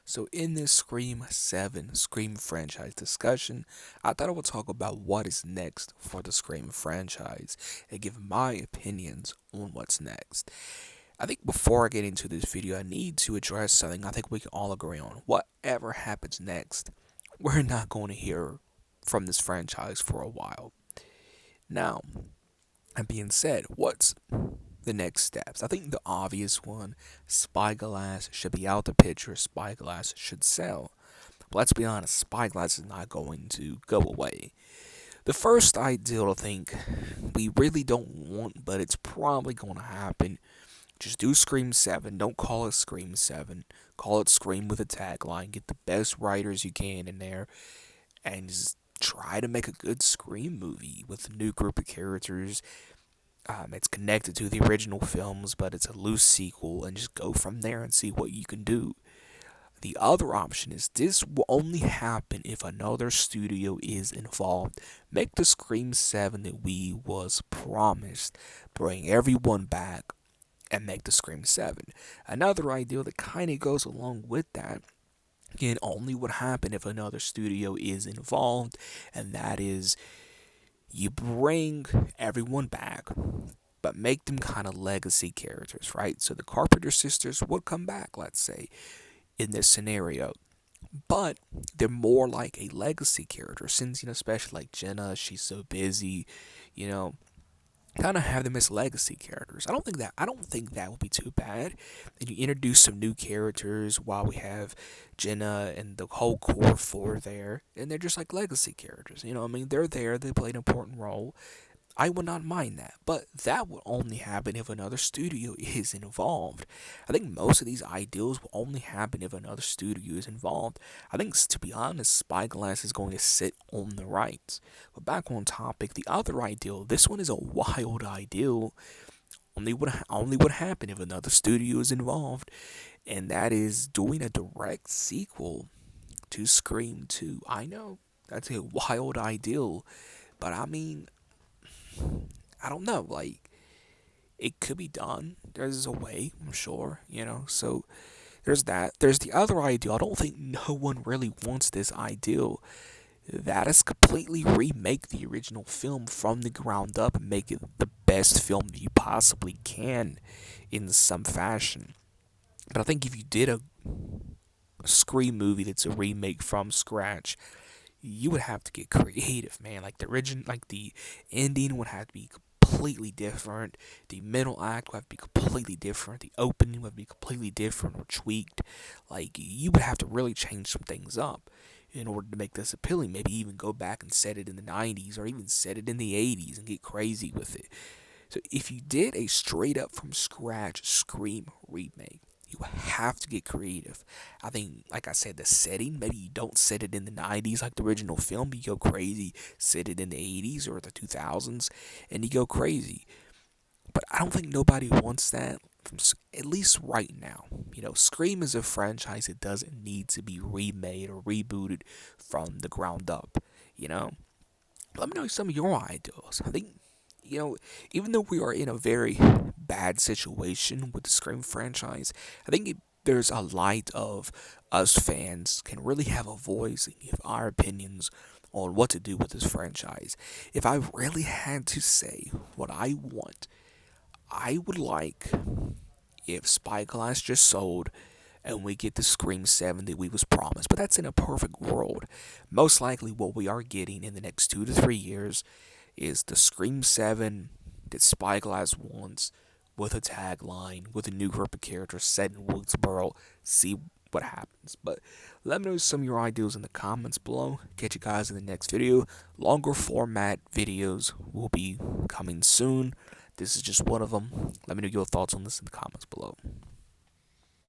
So in this Scream 7 Scream franchise discussion, I thought I would talk about what is next for the Scream franchise and give my opinions on what's next. I think before I get into this video, I need to address something I think we can all agree on. Whatever happens next, we're not going to hear from this franchise for a while. Now, that being said, what's the next steps? I think the obvious one, Spyglass should be out the picture, Spyglass should sell. But let's be honest, Spyglass is not going to go away. The first ideal I think we really don't want, but it's probably going to happen. Just do Scream 7. Don't call it Scream 7. Call it Scream with a tagline. Get the best writers you can in there and just try to make a good Scream movie with a new group of characters. It's connected to the original films, but it's a loose sequel, and just go from there and see what you can do. The other option is this will only happen if another studio is involved. Make the Scream 7 that we was promised. Bring everyone back and make the Scream 7. Another idea that kind of goes along with that, again, only would happen if another studio is involved, and that is you bring everyone back, but make them kind of legacy characters, right? So the Carpenter sisters would come back, let's say, in this scenario, but they're more like a legacy character since, especially like Jenna, she's so busy, you know, kind of have them as legacy characters. I don't think that would be too bad. And you introduce some new characters while we have Jenna and the whole core four there, and they're just like legacy characters. They're there, they play an important role. I would not mind that, but that would only happen if another studio is involved. I think most of these ideals will only happen if another studio is involved. I think, to be honest, Spyglass is going to sit on the rights. But back on topic, the other ideal, this one is a wild ideal. Only would happen if another studio is involved, and that is doing a direct sequel to Scream 2. I know that's a wild ideal, but I don't know, like, it could be done. There's a way, I'm sure, So there's that. There's the other ideal. I don't think no one really wants this ideal. That is completely remake the original film from the ground up and make it the best film that you possibly can in some fashion. But I think if you did a Scream movie that's a remake from scratch, you would have to get creative, man. Like the ending would have to be completely different. The middle act would have to be completely different. The opening would be completely different or tweaked. Like, you would have to really change some things up in order to make this appealing. Maybe even go back and set it in the 90s or even set it in the 80s and get crazy with it. So if you did a straight up from scratch Scream remake, you have to get creative. I think, like I said, the setting, maybe you don't set it in the 90s like the original film, you go crazy. Set it in the 80s or the 2000s, and you go crazy. But I don't think nobody wants that, at least right now. Scream is a franchise that doesn't need to be remade or rebooted from the ground up. You know, let me know some of your ideas. I think, even though we are in a very bad situation with the Scream franchise, I think there's a light of us fans can really have a voice and give our opinions on what to do with this franchise. If I really had to say what I want, I would like if Spyglass just sold and we get the Scream 7 that we was promised. But that's in a perfect world. Most likely what we are getting in the next 2 to 3 years is the Scream 7 that Spyglass wants, with a tagline, with a new group of characters set in Woodsboro. See what happens. But let me know some of your ideas in the comments below. Catch you guys in the next video. Longer format videos will be coming soon. This is just one of them. Let me know your thoughts on this in the comments below.